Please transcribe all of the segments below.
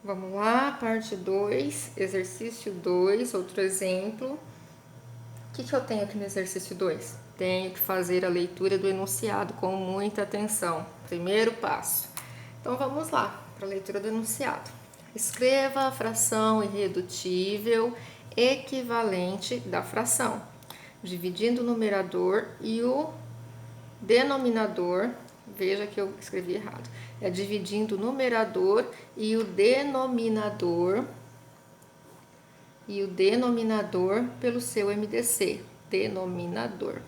Vamos lá, parte 2, exercício 2, outro exemplo. O que eu tenho aqui no exercício 2? Tenho que fazer a leitura do enunciado com muita atenção. Primeiro passo. Então vamos lá para a leitura do enunciado. Escreva a fração irredutível equivalente da fração, dividindo o numerador e o denominador. Veja que eu escrevi errado. É dividindo o numerador e o denominador pelo seu MDC. Denominador.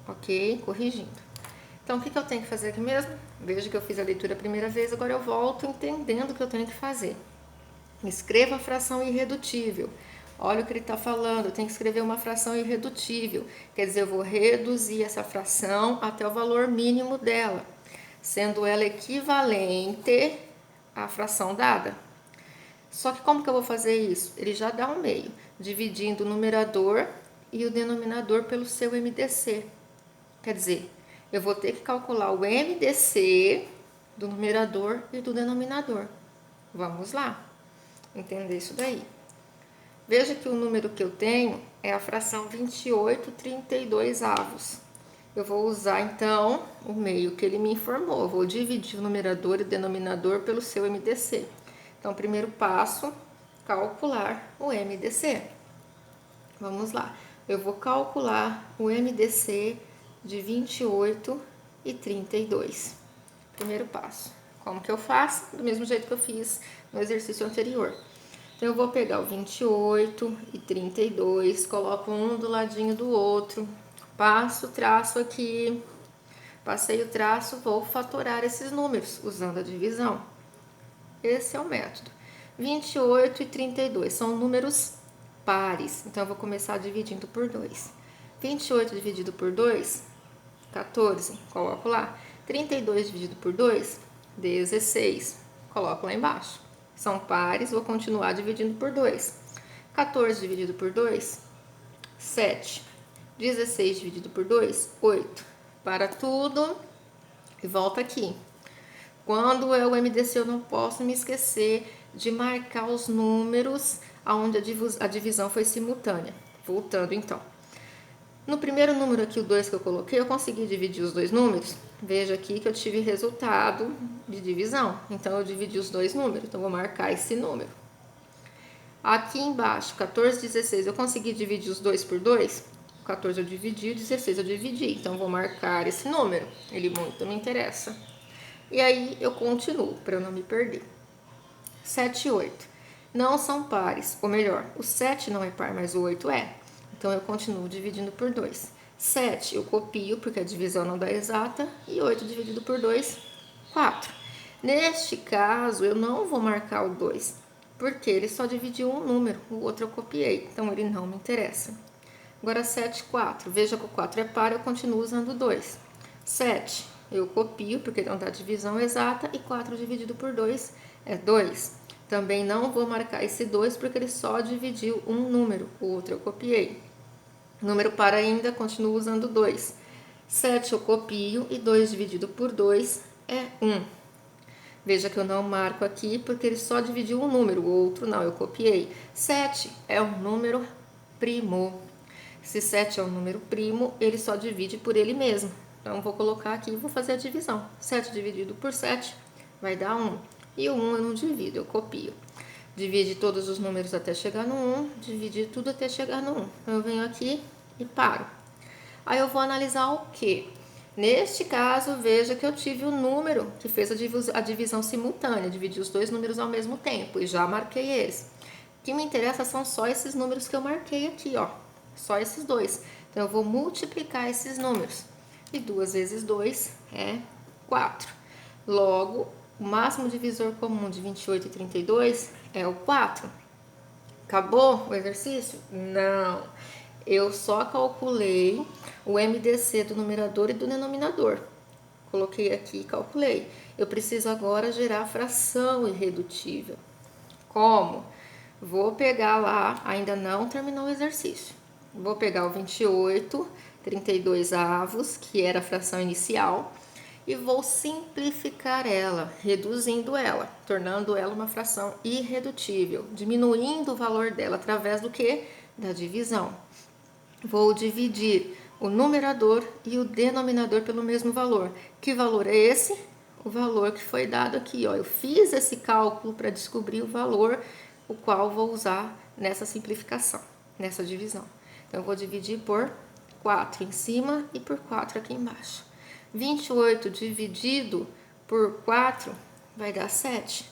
Ok? Corrigindo. Então, o que eu tenho que fazer aqui mesmo? Veja que eu fiz a leitura a primeira vez, agora eu volto entendendo o que eu tenho que fazer. Escreva a fração irredutível. Olha o que ele está falando, eu tenho que escrever uma fração irredutível. Quer dizer, eu vou reduzir essa fração até o valor mínimo dela, sendo ela equivalente à fração dada. Só que como que eu vou fazer isso? Ele já dá um meio, dividindo o numerador e o denominador pelo seu MDC. Quer dizer, eu vou ter que calcular o MDC do numerador e do denominador. Vamos lá entender isso daí. Veja que o número que eu tenho é a fração 28/32. Eu vou usar então o meio que ele me informou. Eu vou dividir o numerador e o denominador pelo seu MDC. Então, primeiro passo, calcular o MDC. Vamos lá. Eu vou calcular o MDC de 28/32. Primeiro passo. Como que eu faço? Do mesmo jeito que eu fiz no exercício anterior. Então, eu vou pegar o 28/32, coloco um do ladinho do outro, passo o traço aqui, passei o traço, vou fatorar esses números usando a divisão. Esse é o método. 28/32 são números pares, então eu vou começar dividindo por 2. 28 dividido por 2, 14, coloco lá. 32 dividido por 2, 16, coloco lá embaixo. São pares, vou continuar dividindo por 2. 14 dividido por 2, 7. 16 dividido por 2, 8. Para tudo e volta aqui. Quando é o MDC, eu não posso me esquecer de marcar os números onde a divisão foi simultânea. Voltando então. No primeiro número aqui, o 2 que eu coloquei, eu consegui dividir os dois números. Veja aqui que eu tive resultado de divisão. Então, eu dividi os dois números. Então, vou marcar esse número. Aqui embaixo, 14 e 16, eu consegui dividir os dois por 2? 14 eu dividi, 16 eu dividi. Então, vou marcar esse número. Ele muito me interessa. E aí, eu continuo, para eu não me perder. 7 e 8 não são pares. Ou melhor, o 7 não é par, mas o 8 é. Então, eu continuo dividindo por 2. 7 eu copio, porque a divisão não dá exata. E 8 dividido por 2, 4. Neste caso, eu não vou marcar o 2, porque ele só dividiu um número, o outro eu copiei. Então, ele não me interessa. Agora, 7 e 4. Veja que o 4 é par, eu continuo usando o 2. 7 eu copio, porque não dá divisão exata. E 4 dividido por 2 é 2. Também não vou marcar esse 2, porque ele só dividiu um número, o outro eu copiei. Número par ainda, continuo usando 2. 7 eu copio e 2 dividido por 2 é 1. Veja que eu não marco aqui, porque ele só dividiu um número, o outro não, eu copiei. 7 é um número primo. Se 7 é um número primo, ele só divide por ele mesmo. Então, vou colocar aqui e vou fazer a divisão. 7 dividido por 7 vai dar 1. E o 1 eu não divido, eu copio. Divide todos os números até chegar no 1, divide tudo até chegar no 1. Então, eu venho aqui e paro. Aí eu vou analisar o quê? Neste caso, veja que eu tive o número que fez a divisão simultânea, dividi os dois números ao mesmo tempo e já marquei eles. O que me interessa são só esses números que eu marquei aqui, ó. Só esses dois. Então, eu vou multiplicar esses números. E 2 vezes 2 é 4. Logo, o máximo divisor comum de 28 e 32 é o 4. Acabou o exercício? Não. Eu só calculei o MDC do numerador e do denominador. Coloquei aqui e calculei. Eu preciso agora gerar a fração irredutível. Como? Vou pegar lá, ainda não terminou o exercício. Vou pegar o 28/32 avos, que era a fração inicial, e vou simplificar ela, reduzindo ela, tornando ela uma fração irredutível, diminuindo o valor dela através do que? Da divisão. Vou dividir o numerador e o denominador pelo mesmo valor. Que valor é esse? O valor que foi dado aqui, ó. Eu fiz esse cálculo para descobrir o valor, o qual vou usar nessa simplificação, nessa divisão. Então, eu vou dividir por 4 em cima e por 4 aqui embaixo. 28 dividido por 4 vai dar 7.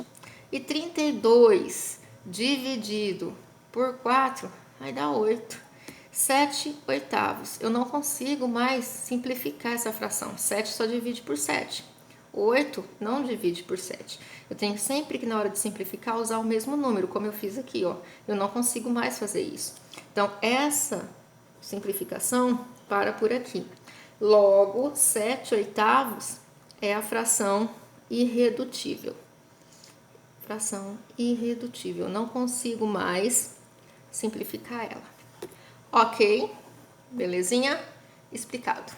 E 32 dividido por 4 vai dar 8. 7 oitavos. Eu não consigo mais simplificar essa fração. 7 só divide por 7. 8 não divide por 7. Eu tenho sempre que, na hora de simplificar, usar o mesmo número, como eu fiz aqui, ó. Eu não consigo mais fazer isso. Então, essa simplificação para por aqui. Logo, 7 oitavos é a fração irredutível. Fração irredutível. Eu não consigo mais simplificar ela. Ok? Belezinha? Explicado.